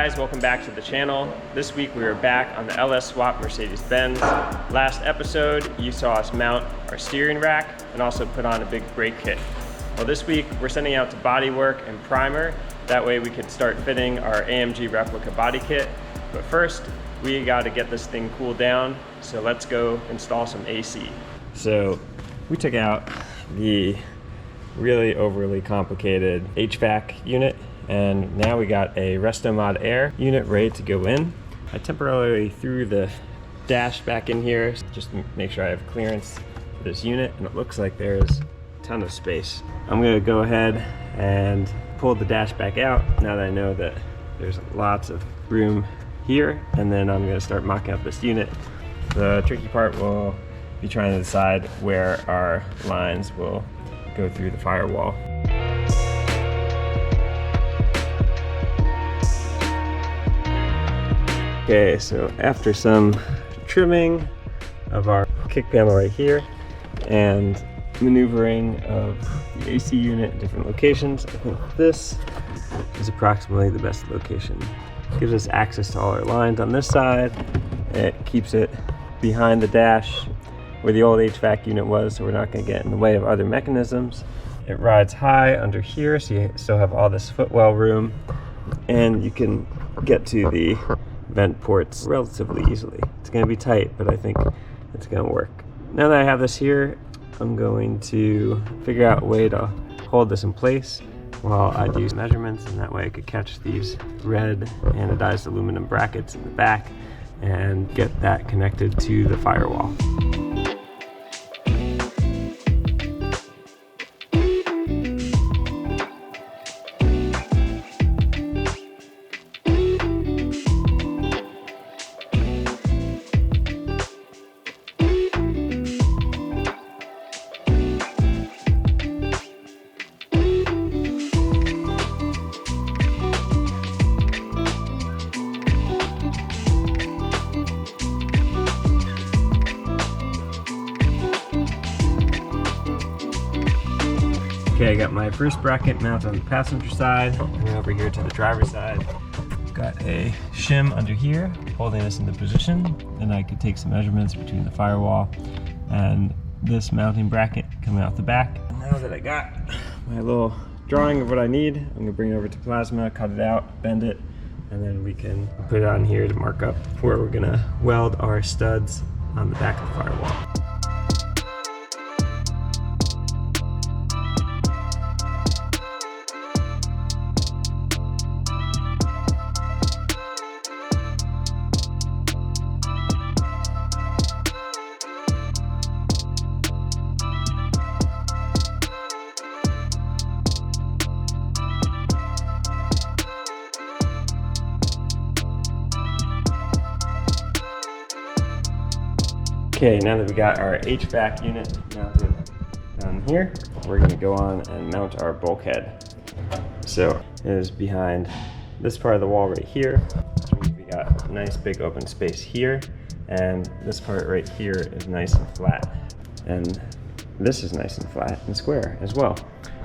guys, welcome back to the channel. This week we are back on the LS Swap Mercedes-Benz. Last episode you saw us mount our steering rack and also put on a big brake kit. Well, this week we're sending out to bodywork and primer. That way we could start fitting our AMG replica body kit. But first we got to get this thing cooled down, so let's go install some AC. So we took out the really overly complicated HVAC unit, and now we got a Restomod Air unit ready to go in. I temporarily threw the dash back in here just to make sure I have clearance for this unit, and it looks like there's a ton of space. I'm gonna go ahead and pull the dash back out now that I know that there's lots of room here, and then I'm gonna start mocking up this unit. The tricky part will be trying to decide where our lines will go through the firewall. Okay, so after some trimming of our kick panel right here and maneuvering of the AC unit in different locations, I think this is approximately the best location. It gives us access to all our lines on this side. It keeps it behind the dash where the old HVAC unit was, so we're not going to get in the way of other mechanisms. It rides high under here, so you still have all this footwell room, and you can get to the vent ports relatively easily. It's going to be tight, but I think it's going to work. Now that I have this here, I'm going to figure out a way to hold this in place while I do measurements, and that way I could catch these red anodized aluminum brackets in the back and get that connected to the firewall. Okay, I got my first bracket mounted on the passenger side, and over here to the driver's side. Got a shim under here, holding us into position, and I could take some measurements between the firewall and this mounting bracket coming out the back. And now that I got my little drawing of what I need, I'm gonna bring it over to plasma, cut it out, bend it, and then we can put it on here to mark up where we're gonna weld our studs on the back of the firewall. Okay, now that we got our HVAC unit mounted down here, we're going to go on and mount our bulkhead. So it is behind this part of the wall right here. We got a nice big open space here, and this part right here is nice and flat. And this is nice and flat and square as well.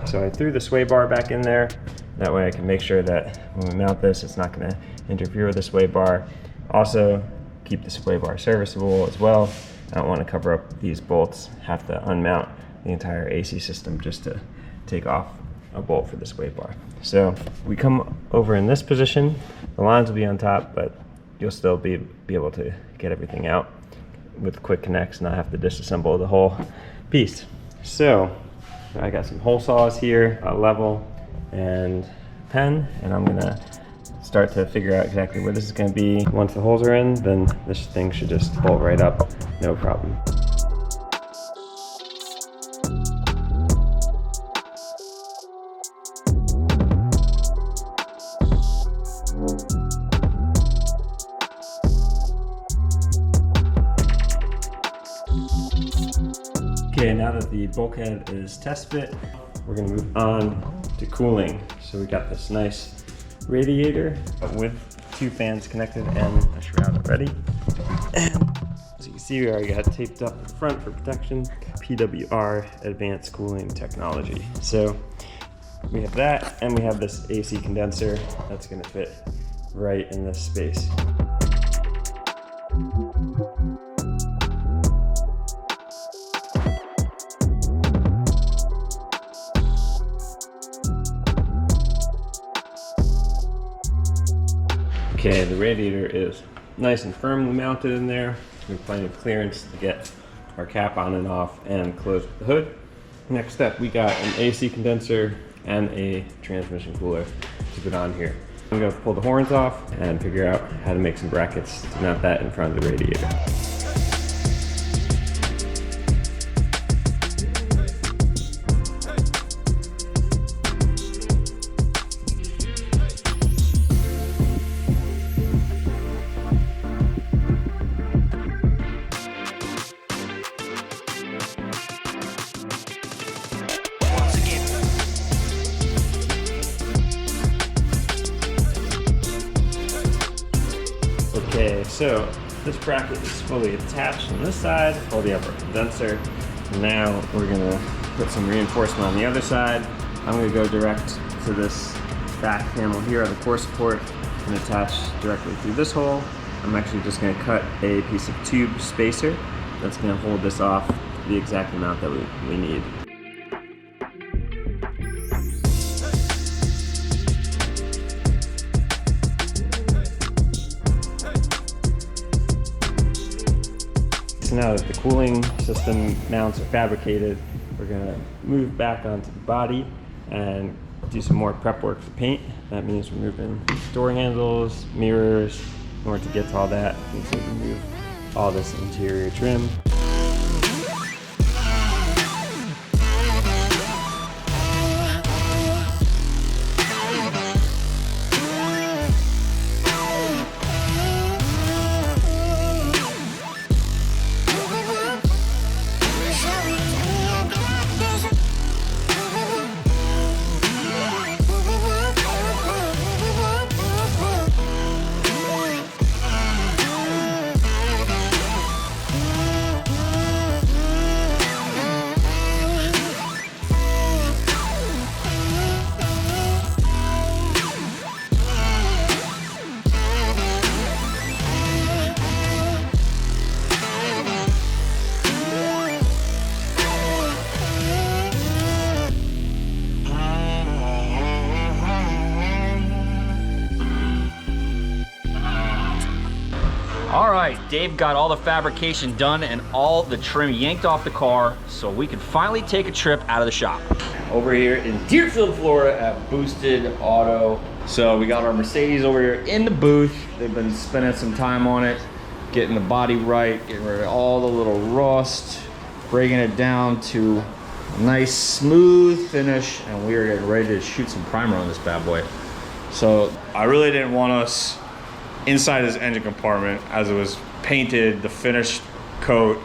So I threw the sway bar back in there. That way I can make sure that when we mount this, it's not going to interfere with the sway bar. Also, keep the sway bar serviceable as well. I don't want to cover up these bolts, have to unmount the entire AC system just to take off a bolt for the sway bar. So we come over in this position, the lines will be on top, but you'll still be able to get everything out with quick connects, not have to disassemble the whole piece. So I got some hole saws here, a level and pen, and I'm gonna start to figure out exactly where this is going to be. Once the holes are in, then this thing should just bolt right up, no problem. Okay, now that the bulkhead is test fit, we're going to move on to cooling. So we got this nice radiator with two fans connected and a shroud already. And as you can see, we already got it taped up the front for protection. PWR Advanced Cooling Technology. So we have that, and we have this AC condenser that's going to fit right in this space. Okay, the radiator is nice and firmly mounted in there. We have plenty of clearance to get our cap on and off and close the hood. Next up, we got an AC condenser and a transmission cooler to put on here. I'm gonna pull the horns off and figure out how to make some brackets to mount that in front of the radiator. Okay, so this bracket is fully attached on this side, holding up our condenser. Now we're gonna put some reinforcement on the other side. I'm gonna go direct to this back panel here on the core support and attach directly through this hole. I'm actually just gonna cut a piece of tube spacer that's gonna hold this off the exact amount that we need. So now that the cooling system mounts are fabricated, we're gonna move back onto the body and do some more prep work for paint. That means removing door handles, mirrors. In order to get to all that, we need to remove all this interior trim. All right, Dave got all the fabrication done and all the trim yanked off the car, so we can finally take a trip out of the shop. Over here in Deerfield, Florida at Boosted Auto. So we got our Mercedes over here in the booth. They've been spending some time on it, getting the body right, getting rid of all the little rust, breaking it down to a nice smooth finish, and we are getting ready to shoot some primer on this bad boy. So I really didn't want us inside this engine compartment as it was painted, the finished coat,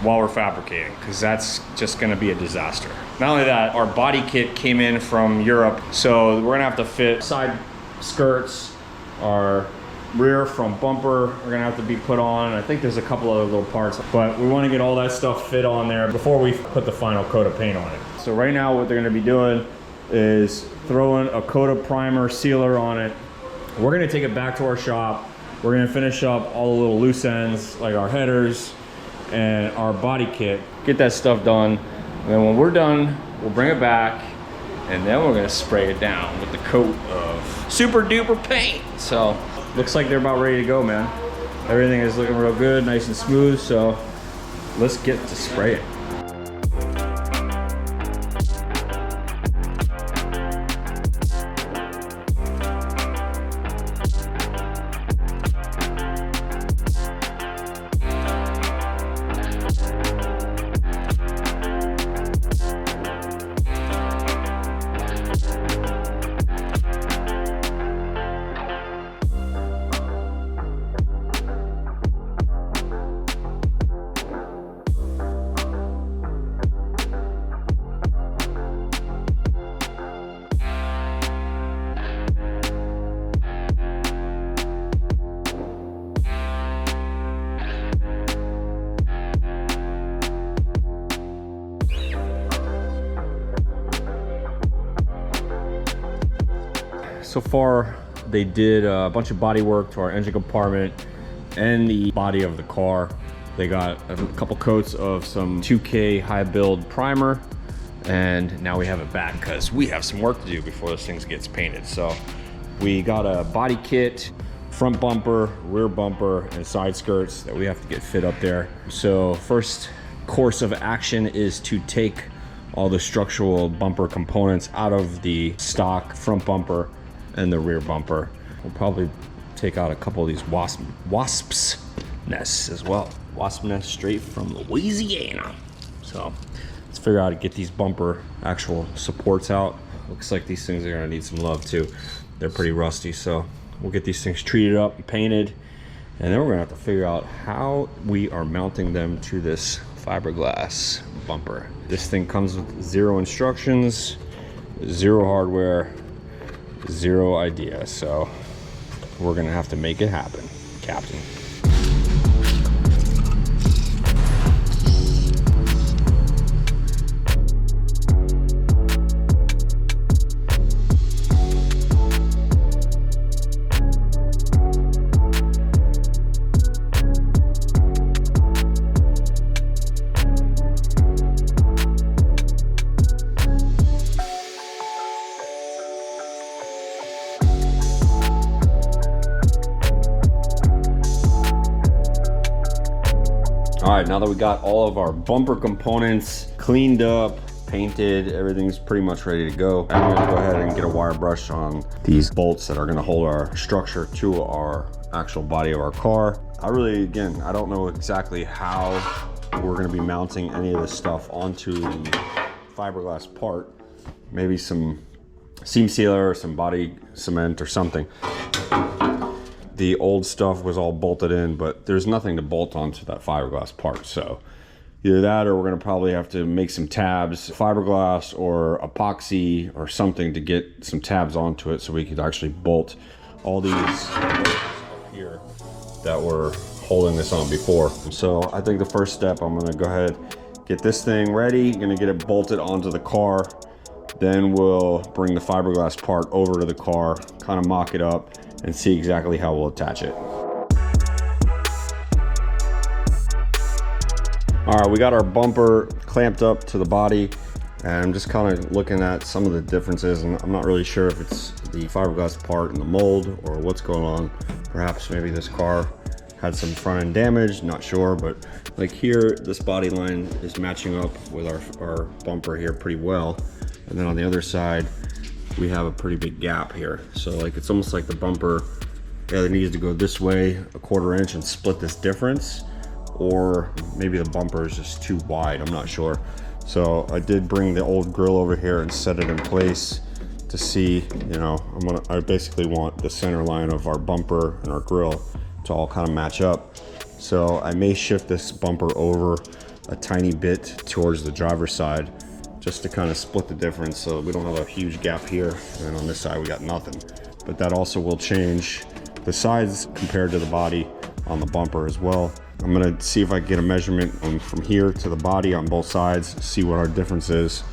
while we're fabricating, because that's just gonna be a disaster. Not only that, our body kit came in from Europe, so we're gonna have to fit side skirts, our rear front bumper, we're gonna have to be put on. I think there's a couple other little parts, but we wanna get all that stuff fit on there before we put the final coat of paint on it. So right now what they're gonna be doing is throwing a coat of primer sealer on it. We're gonna take it back to our shop. We're gonna finish up all the little loose ends, like our headers and our body kit. Get that stuff done. And then when we're done, we'll bring it back and then we're gonna spray it down with the coat of super duper paint. So, looks like they're about ready to go, man. Everything is looking real good, nice and smooth. So, let's get to spraying. So far, they did a bunch of body work to our engine compartment and the body of the car. They got a couple coats of some 2K high build primer, and now we have it back because we have some work to do before this thing gets painted. So we got a body kit, front bumper, rear bumper, and side skirts that we have to get fit up there. So first course of action is to take all the structural bumper components out of the stock front bumper and the rear bumper. We'll probably take out a couple of these wasps nests as well. Wasp nest straight from Louisiana. So let's figure out how to get these bumper actual supports out. Looks like these things are gonna need some love too. They're pretty rusty, so we'll get these things treated up and painted, and then we're gonna have to figure out how we are mounting them to this fiberglass bumper. This thing comes with 0 instructions, 0 hardware, 0 idea, so we're gonna have to make it happen, Captain. All right, now that we got all of our bumper components cleaned up, painted, everything's pretty much ready to go. I'm gonna go ahead and get a wire brush on these bolts that are gonna hold our structure to our actual body of our car. Again, I don't know exactly how we're gonna be mounting any of this stuff onto the fiberglass part. Maybe some seam sealer or some body cement or something. The old stuff was all bolted in, but there's nothing to bolt onto that fiberglass part. So either that, or we're gonna probably have to make some tabs, fiberglass or epoxy or something to get some tabs onto it so we could actually bolt all these bolts here that were holding this on before. So I think the first step, I'm gonna go ahead, get this thing ready, gonna get it bolted onto the car. Then we'll bring the fiberglass part over to the car, kind of mock it up, and see exactly how we'll attach it. All right, we got our bumper clamped up to the body, and I'm just kind of looking at some of the differences, and I'm not really sure if it's the fiberglass part in the mold or what's going on. Perhaps maybe this car had some front end damage, not sure, but like here, this body line is matching up with our bumper here pretty well. And then on the other side, we have a pretty big gap here. So like, it's almost like the bumper either needs to go this way 1/4 inch and split this difference, or maybe the bumper is just too wide, I'm not sure. So I did bring the old grill over here and set it in place to see, you know, I basically want the center line of our bumper and our grill to all kind of match up. So I may shift this bumper over a tiny bit towards the driver's side, just to kind of split the difference so we don't have a huge gap here, and then on this side we got nothing. But that also will change the size compared to the body on the bumper as well. I'm gonna see if I can get a measurement from here to the body on both sides, see what our difference is,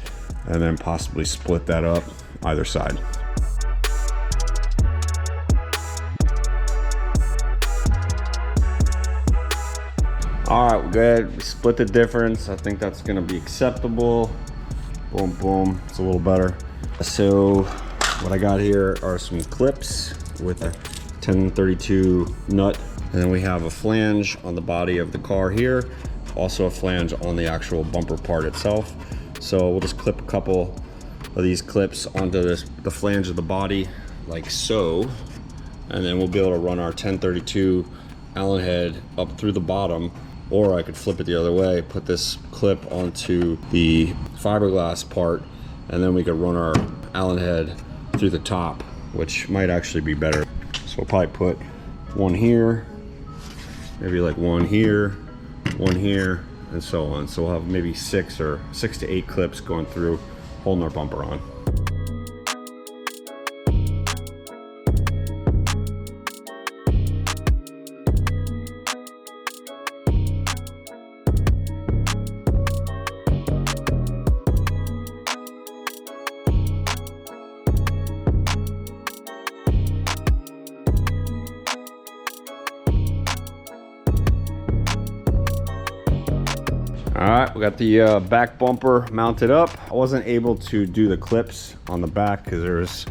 and then possibly split that up either side. All right, we're good. We split the difference. I think that's gonna be acceptable. Boom, boom, it's a little better. So what I got here are some clips with a 1032 nut, and then we have a flange on the body of the car here, also a flange on the actual bumper part itself. So we'll just clip a couple of these clips onto the flange of the body like so, and then we'll be able to run our 1032 Allen head up through the bottom. Or I could flip it the other way, put this clip onto the fiberglass part, and then we could run our Allen head through the top, which might actually be better. So we'll probably put one here, maybe like one here, and so on. So we'll have maybe 6 to 8 clips going through, holding our bumper on. All right, we got the back bumper mounted up. I wasn't able to do the clips on the back because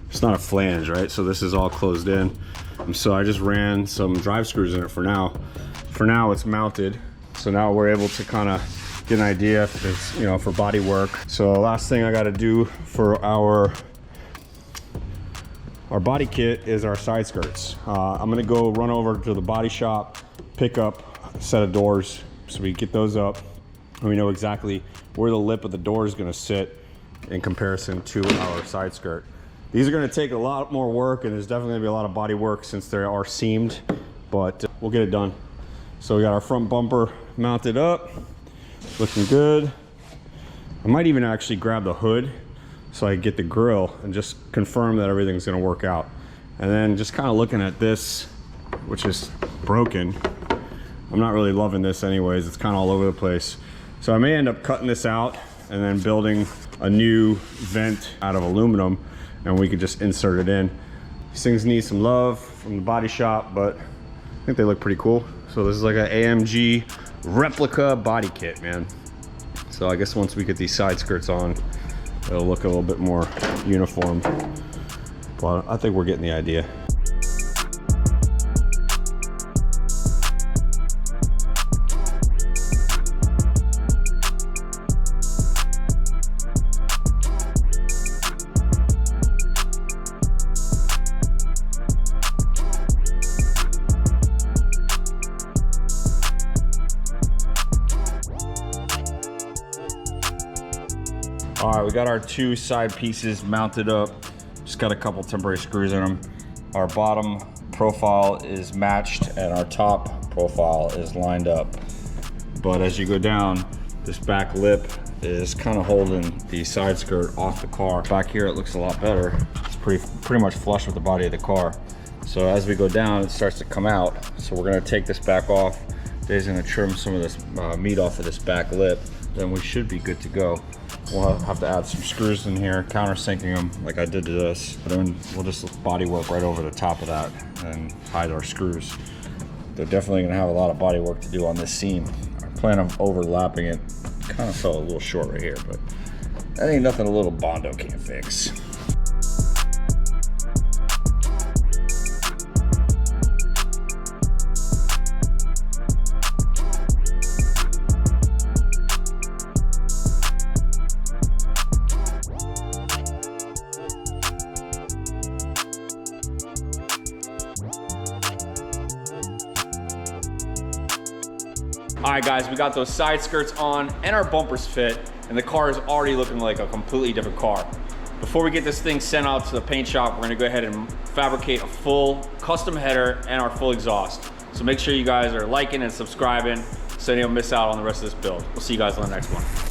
it's not a flange, right? So this is all closed in. And so I just ran some drive screws in it for now. For now it's mounted. So now we're able to kind of get an idea if it's, you know, for body work. So last thing I got to do for our body kit is our side skirts. I'm gonna go run over to the body shop, pick up a set of doors so we get those up and we know exactly where the lip of the door is gonna sit in comparison to our side skirt. These are gonna take a lot more work and there's definitely gonna be a lot of body work since they are seamed, but we'll get it done. So we got our front bumper mounted up, looking good. I might even actually grab the hood so I get the grill and just confirm that everything's gonna work out. And then just kind of looking at this, which is broken. I'm not really loving this anyways. It's kind of all over the place. So I may end up cutting this out and then building a new vent out of aluminum and we could just insert it in. These things need some love from the body shop, but I think they look pretty cool. So this is like an AMG replica body kit, man. So I guess once we get these side skirts on, it'll look a little bit more uniform. But I think we're getting the idea. All right, we got our two side pieces mounted up. Just got a couple temporary screws in them. Our bottom profile is matched and our top profile is lined up. But as you go down, this back lip is kind of holding the side skirt off the car. Back here, it looks a lot better. It's pretty much flush with the body of the car. So as we go down, it starts to come out. So we're gonna take this back off. Dave's gonna trim some of this meat off of this back lip. Then we should be good to go. We'll have to add some screws in here, countersinking them like I did to this. But then we'll just body work right over the top of that and hide our screws. They're definitely gonna have a lot of body work to do on this seam. I plan on overlapping it. Kind of fell a little short right here, but that ain't nothing a little Bondo can't fix. All right guys, we got those side skirts on and our bumpers fit, and the car is already looking like a completely different car. Before we get this thing sent out to the paint shop, we're gonna go ahead and fabricate a full custom header and our full exhaust. So make sure you guys are liking and subscribing so you don't miss out on the rest of this build. We'll see you guys on the next one.